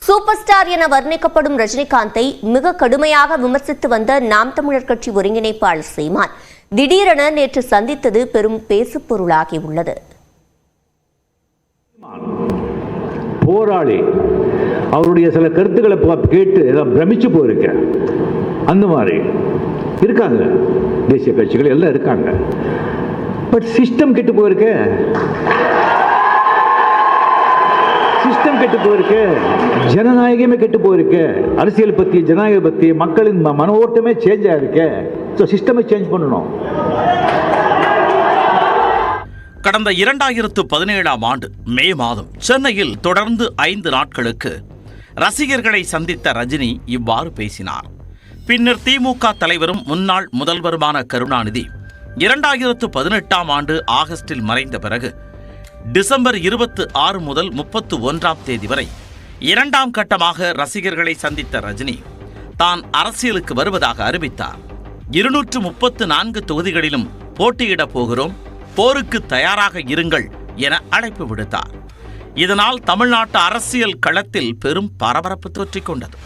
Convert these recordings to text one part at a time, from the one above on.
Super star என வர்ணிக்கப்படும் ரஜினிகாந்தை மிக கடுமையாக விமர்சித்து வந்த நாம் தமிழர் கட்சி ஒருங்கிணைப்பாளர் சீமான் திடீரென நேற்று சந்தித்தது பெரும் பேசுபொருளாகி உள்ளது. போராளி அவருடைய சில கருத்துக்களை கேட்டு பிரமிச்சு போயிருக்க. அந்த மாதிரி இருக்காங்க தேசிய கட்சிகள் எல்லாம் இருக்காங்க. பட் சிஸ்டம் கெட்டு போயிருக்க, சிஸ்டம் கெட்டு போயிருக்கு, ஜனநாயகமே கெட்டு போயிருக்கு. அரசியல் பத்தி, ஜனநாயக பத்தி மக்களின் மன ஓட்டமே சேஞ்ச் ஆயிருக்கு. ஸோ சிஸ்டமை சேஞ்ச் பண்ணணும். கடந்த 2017ஆம் ஆண்டு மே மாதம் சென்னையில் தொடர்ந்து 5 நாட்களுக்கு ரசிகர்களை சந்தித்த ரஜினி இவ்வாறு பேசினார். பின்னர் திமுக தலைவரும் முன்னாள் முதல்வருமான கருணாநிதி 2018ஆம் ஆண்டு ஆகஸ்டில் மறைந்த பிறகு டிசம்பர் 26 முதல் 31ஆம் தேதி வரை 2ஆம் கட்டமாக ரசிகர்களை சந்தித்த ரஜினி தான் அரசியலுக்கு வருவதாக அறிவித்தார். 234 தொகுதிகளிலும் போட்டியிடப் போகிறோம், போருக்கு தயாராக இருங்கள் என அழைப்பு விடுத்தார். இதனால் தமிழ்நாட்டு அரசியல் களத்தில் பெரும் பரபரப்பு தோற்றிக் கொண்டது.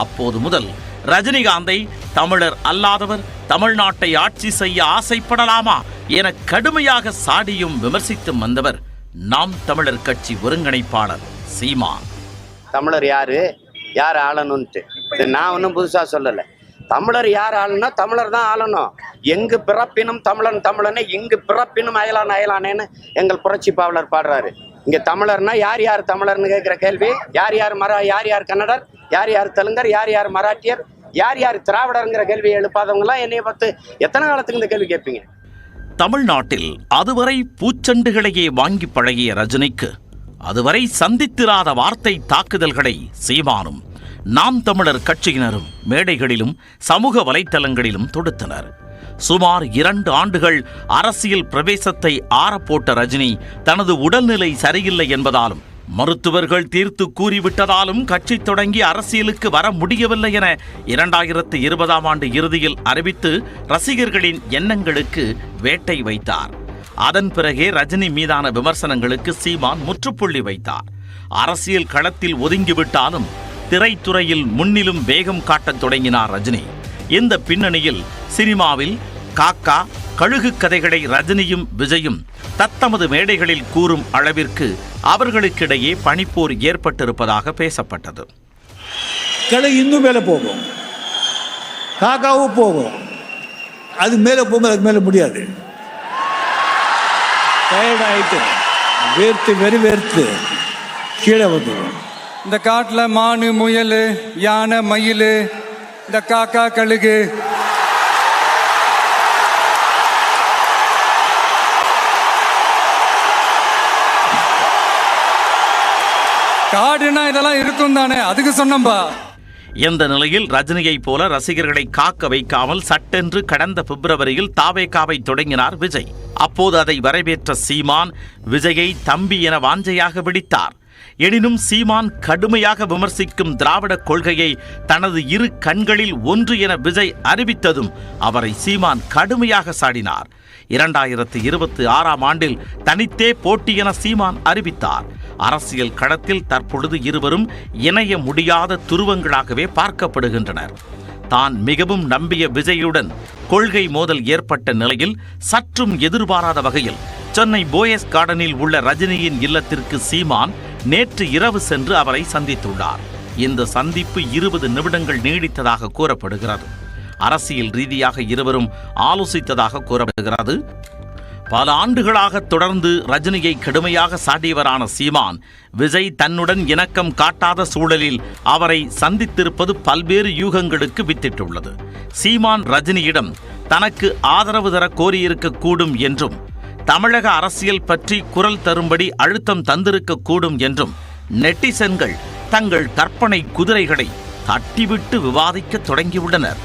அப்போது முதல் ரஜினிகாந்தை தமிழர் அல்லாதவர், தமிழ்நாட்டை ஆட்சி செய்ய ஆசைப்படலாமா என கடுமையாக சாடியும் விமர்சித்தும் வந்தவர் நாம் தமிழர் கட்சி ஒருங்கிணைப்பாளர் சீமான். தமிழர் யார் ஆளணும்ட்டு நான் ஒன்றும் புதுசாக சொல்லலை. தமிழர் யார் ஆளணும்னா தமிழர் தான் ஆளணும். எங்கு பிறப்பினும் தமிழனே, இங்கு பிறப்பினும் அயலானேன்னு எங்கள் புரட்சி பாவலர் பாடுறாரு. இங்கே தமிழர்னா யார் தமிழர்னு கேட்குற கேள்வி, யார் கன்னடர், யார் தெலுங்கர், யார் மராட்டியர், யார் திராவிடருங்கிற கேள்வியை எழுப்பாதவங்களாம் என்னைய பார்த்து எத்தனை காலத்துக்கு இந்த கேள்வி கேட்பீங்க? தமிழ்நாட்டில் அதுவரை பூச்செண்டுகளையே வாங்கி பழகிய ரஜினிக்கு அதுவரை சந்தித்திராத வார்த்தை தாக்குதல்களை சீமானும் நாம் தமிழர் கட்சியினரும் மேடைகளிலும் சமூக வலைத்தளங்களிலும் தொடுத்தனர். சுமார் 2 ஆண்டுகள் அரசியல் பிரவேசத்தை ஆறப்போட்ட ரஜினி தனது உடல்நிலை சரியில்லை என்பதாலும் மருத்துவர்கள் தீர்த்து கூறிவிட்டதாலும் கட்சி தொடங்கி அரசியலுக்கு வர முடியவில்லை என 2020ஆம் ஆண்டு இறுதியில் அறிவித்து ரசிகர்களின் எண்ணங்களுக்கு வேட்டை வைத்தார். அதன் பிறகே ரஜினி மீதான விமர்சனங்களுக்கு சீமான் முற்றுப்புள்ளி வைத்தார். அரசியல் களத்தில் ஒதுங்கிவிட்டாலும் திரைத்துறையில் முன்னிலும் வேகம் காட்டத் தொடங்கினார் ரஜினி. இந்த பின்னணியில் சினிமாவில் காக்கா கழுகு கதைகளை ரஜினியும் விஜயும் தத்தமது மேடைகளில் கூறும் அளவிற்கு அவர்களுக்கிடையே பனிப்போர் ஏற்பட்டிருப்பதாக பேசப்பட்டது. கழுகு இன்னும் மேலே போகும், காக்காவும் போகும். அது மேலே போகும்போது அது மேலே முடியாது. டயர்டாயிட்டு வேர்த்து கீழே வந்துடும். இந்த காட்டில் மானு, முயல், யானை, மயில், இந்த காக்கா, கழுகு, காடுனா இதெல்லாம் இருக்கும் தானே, அதுக்கு சொன்னம்பா. இந்த நிலையில் ரஜினியை போல ரசிகர்களை காக்க வைக்காமல் சட்டென்று கடந்த பிப்ரவரியில் தாவேகாவை தொடங்கினார் விஜய். அப்போது அதை வரவேற்ற சீமான் விஜயை தம்பி என வாஞ்சையாக விடித்தார். எனினும் சீமான் கடுமையாக விமர்சிக்கும் திராவிட கொள்கையை தனது 2 கண்களில் ஒன்று என விஜய் அறிவித்ததும் அவரை சீமான் கடுமையாக சாடினார். 2026ஆம் ஆண்டில் தனித்தே போட்டி என சீமான் அறிவித்தார். அரசியல் களத்தில் தற்பொழுது இருவரும் இணைய முடியாத துருவங்களாகவே பார்க்கப்படுகின்றனர். தான் மிகவும் நம்பிய விஜயுடன் கொள்கை மோதல் ஏற்பட்ட நிலையில் சற்றும் எதிர்பாராத வகையில் சென்னை போயஸ் கார்டனில் உள்ள ரஜினியின் இல்லத்திற்கு சீமான் நேற்று இரவு சென்று அவரை சந்தித்துள்ளார். இந்த சந்திப்பு 20 நிமிடங்கள் நீடித்ததாக கூறப்படுகிறது. அரசியல் ரீதியாக இருவரும் ஆலோசித்ததாக கூறப்படுகிறது. பல ஆண்டுகளாக தொடர்ந்து ரஜினியை கடுமையாக சாடியவரான சீமான் விஜய் தன்னுடன் இணக்கம் காட்டாத சூழலில் அவரை சந்தித்திருப்பது பல்வேறு யூகங்களுக்கு வித்திட்டுள்ளது. சீமான் ரஜினியிடம் தனக்கு ஆதரவு தர கோரியிருக்கக்கூடும் என்றும் தமிழக அரசியல் பற்றி குரல் தரும்படி அழுத்தம் தந்திருக்கக்கூடும் என்றும் நெட்டிசன்கள் தங்கள் கற்பனை குதிரைகளை தட்டிவிட்டு விவாதிக்க தொடங்கியுள்ளனர்.